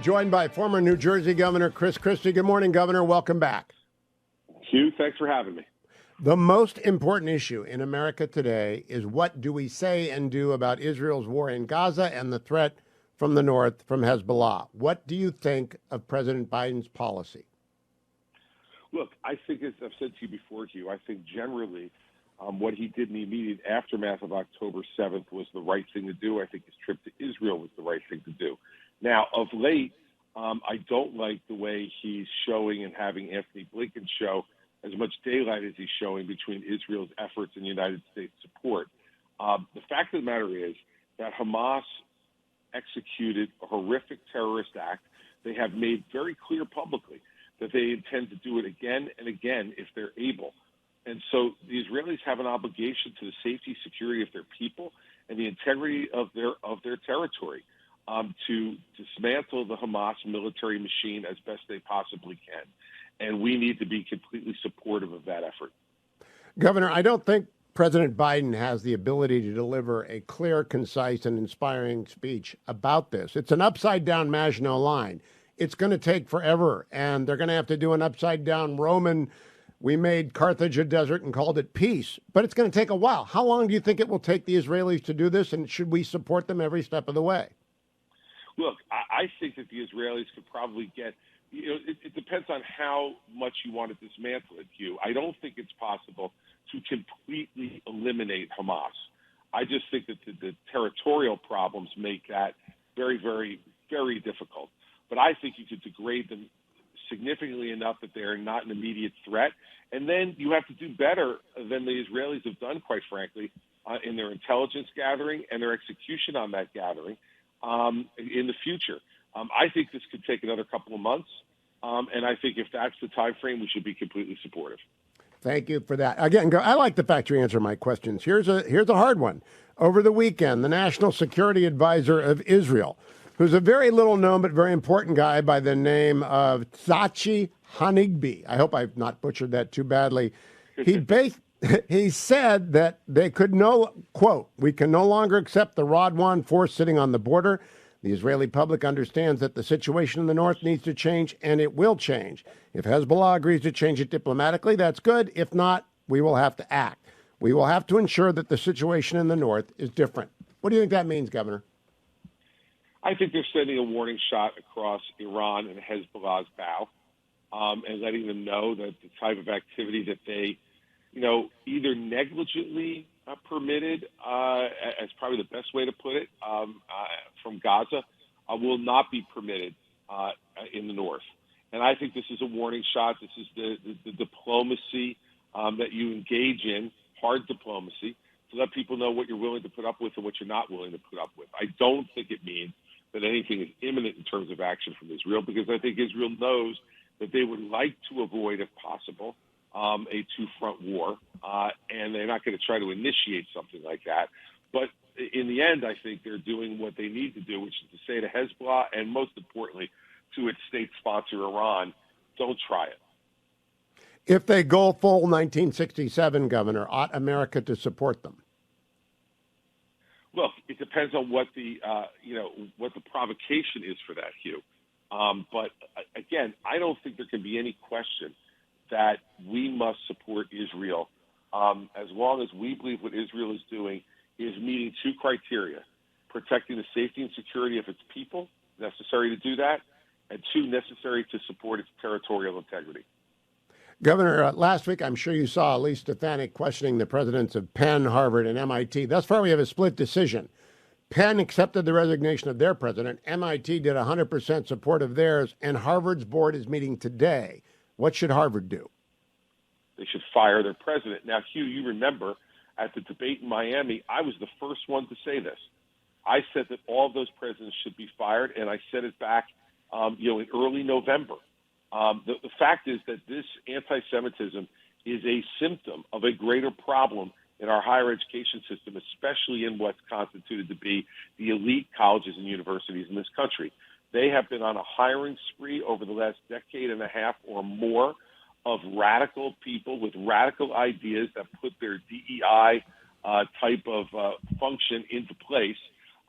Joined by former New Jersey Governor Christie. Good morning, Governor. Welcome back. Hugh, thanks for having me. The most important issue in America today is what do we say and do about Israel's war in Gaza and the threat from the north from Hezbollah. What do you think of President Biden's policy? Look, I think, as I've said to you before, Hugh, I think generally what he did in the immediate aftermath of October 7th was the right thing to do. I think his trip to Israel was the right thing to do. Now, of late, I don't like the way he's showing and having Anthony Blinken show as much daylight as he's showing between Israel's efforts and United States support. The fact of the matter is that Hamas executed a horrific terrorist act. They have made very clear publicly that they intend to do it again and again if they're able. And so the Israelis have an obligation to the safety, security of their people and the integrity of their territory to dismantle the Hamas military machine as best they possibly can. And we need to be completely supportive of that effort. Governor, I don't think President Biden has the ability to deliver a clear, concise, and inspiring speech about this. It's an upside-down Maginot Line. It's going to take forever, and they're going to have to do an upside-down Roman. We made Carthage a desert and called it peace, but it's going to take a while. How long do you think it will take the Israelis to do this, and should we support them every step of the way? Look, I think that the Israelis could probably get, it depends on how much you want to dismantle it, Hugh. I don't think it's possible to completely eliminate Hamas. I just think that the territorial problems make that very, very, very difficult. But I think you could degrade them significantly enough that they are not an immediate threat. And then you have to do better than the Israelis have done, quite frankly, in their intelligence gathering and their execution on that gathering in the future. I think this could take another couple of months. And I think if that's the time frame, we should be completely supportive. Thank you for that. Again, I like the fact you answer my questions. Here's a hard one. Over the weekend, the National Security Advisor of Israel, who's a very little known but very important guy by the name of Tzachi Hanigbi. I hope I've not butchered that too badly. He said that they could quote, we can no longer accept the Radwan force sitting on the border. The Israeli public understands that the situation in the north needs to change, and it will change. If Hezbollah agrees to change it diplomatically, that's good. If not, we will have to act. We will have to ensure that the situation in the north is different. What do you think that means, Governor? I think they're sending a warning shot across Iran and Hezbollah's bow and letting them know that the type of activity that they, either negligently permitted, as probably the best way to put it, from Gaza, will not be permitted in the north. And I think this is a warning shot. This is the diplomacy that you engage in, hard diplomacy, to let people know what you're willing to put up with and what you're not willing to put up with. I don't think it means that anything is imminent in terms of action from Israel, because I think Israel knows that they would like to avoid, if possible, a two-front war, and they're not going to try to initiate something like that. But in the end, I think they're doing what they need to do, which is to say to Hezbollah and, most importantly, to its state sponsor, Iran, don't try it. If they go full 1967, Governor, ought America to support them? Look, it depends on what the provocation is for that, Hugh. But again, I don't think there can be any question that we must support Israel as long as we believe what Israel is doing is meeting two criteria: protecting the safety and security of its people, necessary to do that, and two, necessary to support its territorial integrity. Governor, last week, I'm sure you saw Elise Stefanik questioning the presidents of Penn, Harvard, and MIT. Thus far, we have a split decision. Penn accepted the resignation of their president. MIT did 100% support of theirs, and Harvard's board is meeting today. What should Harvard do? They should fire their president. Now, Hugh, you remember at the debate in Miami, I was the first one to say this. I said that all of those presidents should be fired, and I said it back, in early November. The fact is that this anti-Semitism is a symptom of a greater problem in our higher education system, especially in what's constituted to be the elite colleges and universities in this country. They have been on a hiring spree over the last decade and a half or more of radical people with radical ideas that put their DEI type of function into place.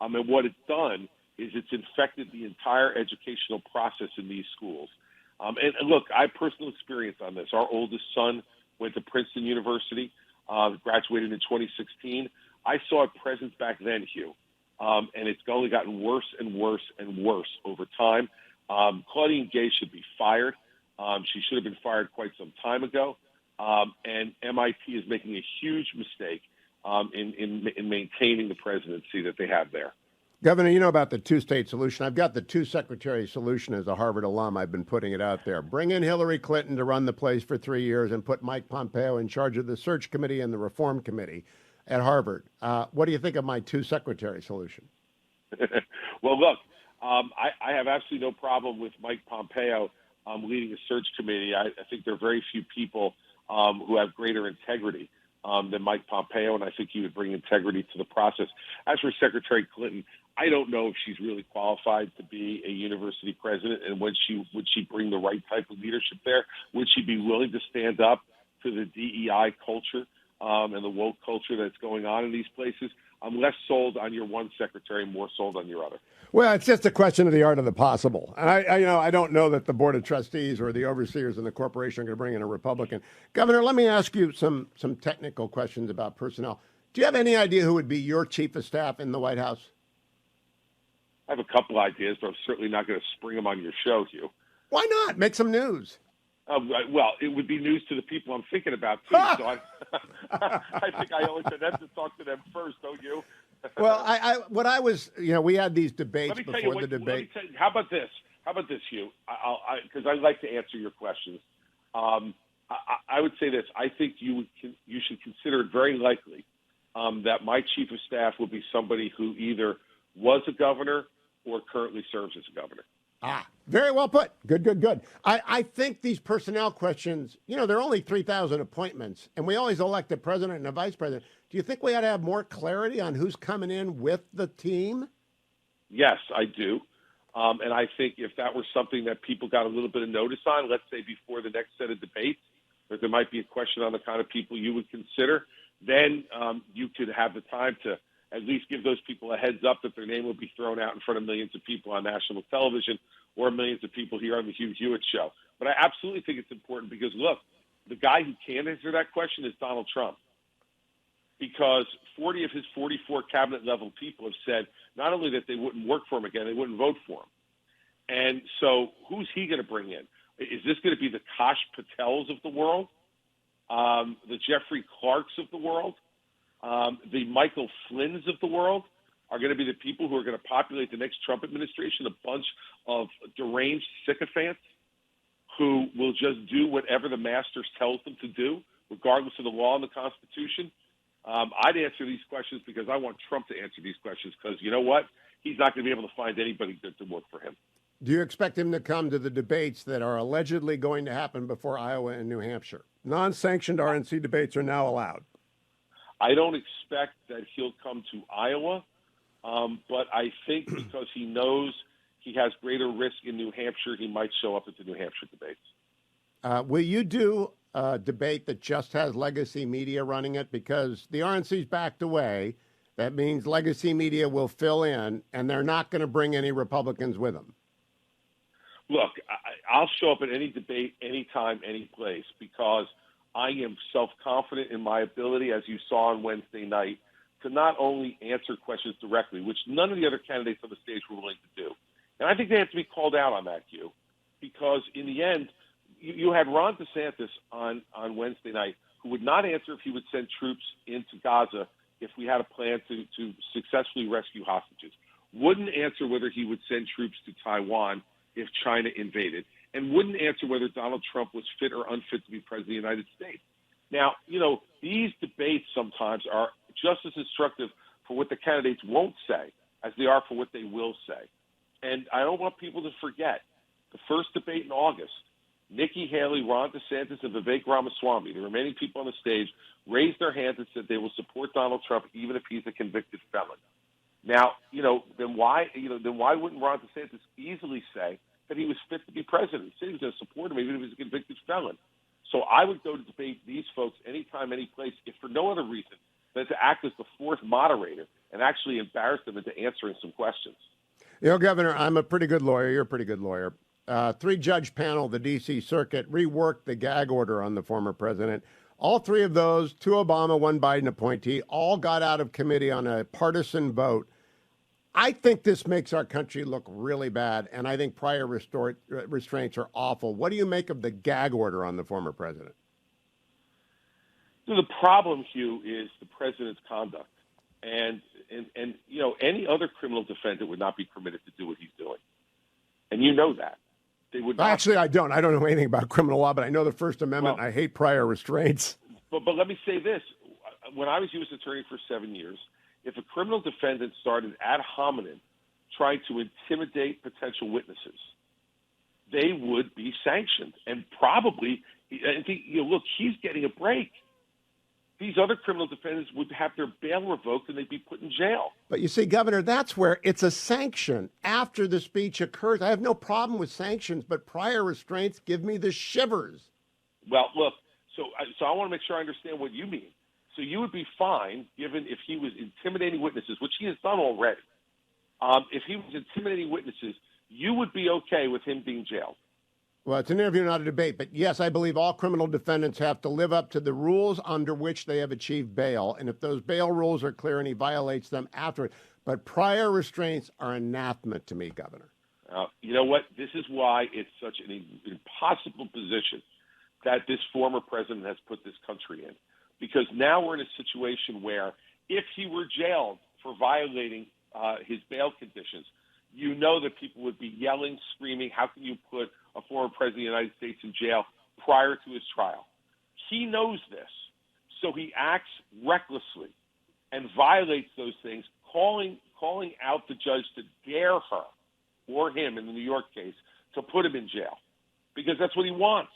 And what it's done is it's infected the entire educational process in these schools. And look, I have personal experience on this. Our oldest son went to Princeton University, graduated in 2016. I saw a presence back then, Hugh, and it's only gotten worse and worse and worse over time. Claudine Gay should be fired. She should have been fired quite some time ago. And MIT is making a huge mistake in maintaining the presidency that they have there. Governor, you know about the two-state solution. I've got the two-secretary solution as a Harvard alum. I've been putting it out there. Bring in Hillary Clinton to run the place for 3 years and put Mike Pompeo in charge of the search committee and the reform committee at Harvard. What do you think of my two-secretary solution? Well, look, I have absolutely no problem with Mike Pompeo leading a search committee. I think there are very few people who have greater integrity than Mike Pompeo, and I think he would bring integrity to the process. As for Secretary Clinton, I don't know if she's really qualified to be a university president, and would she bring the right type of leadership there? Would she be willing to stand up to the DEI culture and the woke culture that's going on in these places? I'm less sold on your one secretary, more sold on your other. Well, it's just a question of the art of the possible. And I don't know that the Board of Trustees or the overseers in the corporation are going to bring in a Republican. Governor, let me ask you some technical questions about personnel. Do you have any idea who would be your chief of staff in the White House? I have a couple ideas, but I'm certainly not going to spring them on your show, Hugh. Why not? Make some news. Well, it would be news to the people I'm thinking about, too. So I think I owe it to them to talk to them first, don't you? Well, we had these debates before the debate. How about this? Hugh? Because I like to answer your questions. I would say this. I think you should consider it very likely that my chief of staff will be somebody who either was a governor or currently serves as a governor. Very well put. Good. I think these personnel questions, there are only 3,000 appointments, and we always elect a president and a vice president. Do you think we ought to have more clarity on who's coming in with the team? Yes, I do. And I think if that were something that people got a little bit of notice on, let's say before the next set of debates, that there might be a question on the kind of people you would consider, then you could have the time to at least give those people a heads up that their name will be thrown out in front of millions of people on national television or millions of people here on the Hugh Hewitt Show. But I absolutely think it's important because, look, the guy who can answer that question is Donald Trump, because 40 of his 44 cabinet-level people have said not only that they wouldn't work for him again, they wouldn't vote for him. And so who's he going to bring in? Is this going to be the Kash Patels of the world, the Jeffrey Clarks of the world, the Michael Flynns of the world? Are going to be the people who are going to populate the next Trump administration, a bunch of deranged sycophants who will just do whatever the masters tells them to do, regardless of the law and the Constitution? I'd answer these questions because I want Trump to answer these questions because, you know what? He's not going to be able to find anybody good to work for him. Do you expect him to come to the debates that are allegedly going to happen before Iowa and New Hampshire? Non-sanctioned RNC debates are now allowed. I don't expect that he'll come to Iowa, but I think because he knows he has greater risk in New Hampshire, he might show up at the New Hampshire debates. Will you do a debate that just has legacy media running it? Because the RNC's backed away. That means legacy media will fill in, and they're not going to bring any Republicans with them. Look, I'll show up at any debate, anytime, any place, because I am self-confident in my ability, as you saw on Wednesday night, to not only answer questions directly, which none of the other candidates on the stage were willing to do. And I think they have to be called out on that, Hugh, because in the end, you had Ron DeSantis on Wednesday night who would not answer if he would send troops into Gaza if we had a plan to successfully rescue hostages, wouldn't answer whether he would send troops to Taiwan if China invaded, and wouldn't answer whether Donald Trump was fit or unfit to be president of the United States. Now, these debates sometimes are just as instructive for what the candidates won't say as they are for what they will say. And I don't want people to forget the first debate in August, Nikki Haley, Ron DeSantis, and Vivek Ramaswamy, the remaining people on the stage, raised their hands and said they will support Donald Trump even if he's a convicted felon. Now, then why wouldn't Ron DeSantis easily say that he was fit to be president? He said he was going to support him even if he was a convicted felon. So I would go to debate these folks anytime, any place, if for no other reason than to act as the fourth moderator and actually embarrass them into answering some questions. Governor, I'm a pretty good lawyer. You're a pretty good lawyer. Three-judge panel, the D.C. Circuit, reworked the gag order on the former president. All three of those, two Obama, one Biden appointee, all got out of committee on a partisan vote. I think this makes our country look really bad, and I think prior restraints are awful. What do you make of the gag order on the former president? So the problem, Hugh, is the president's conduct. And any other criminal defendant would not be permitted to do what he's doing. And you know that. They would not. Actually, I don't. I don't know anything about criminal law, but I know the First Amendment. Well, I hate prior restraints. But let me say this. When I was U.S. attorney for 7 years, if a criminal defendant started ad hominem trying to intimidate potential witnesses, they would be sanctioned. And probably, look, he's getting a break. These other criminal defendants would have their bail revoked and they'd be put in jail. But you see, Governor, that's where it's a sanction after the speech occurs. I have no problem with sanctions, but prior restraints give me the shivers. Well, look, so I want to make sure I understand what you mean. So you would be fine given if he was intimidating witnesses, which he has done already. If he was intimidating witnesses, you would be okay with him being jailed. Well, it's an interview, not a debate. But yes, I believe all criminal defendants have to live up to the rules under which they have achieved bail. And if those bail rules are clear and he violates them afterward. But prior restraints are anathema to me, Governor. You know what? This is why it's such an impossible position that this former president has put this country in. Because now we're in a situation where if he were jailed for violating his bail conditions, you know that people would be yelling, screaming, how can you put a former president of the United States in jail prior to his trial? He knows this, so he acts recklessly and violates those things, calling out the judge to dare her or him in the New York case to put him in jail because that's what he wants.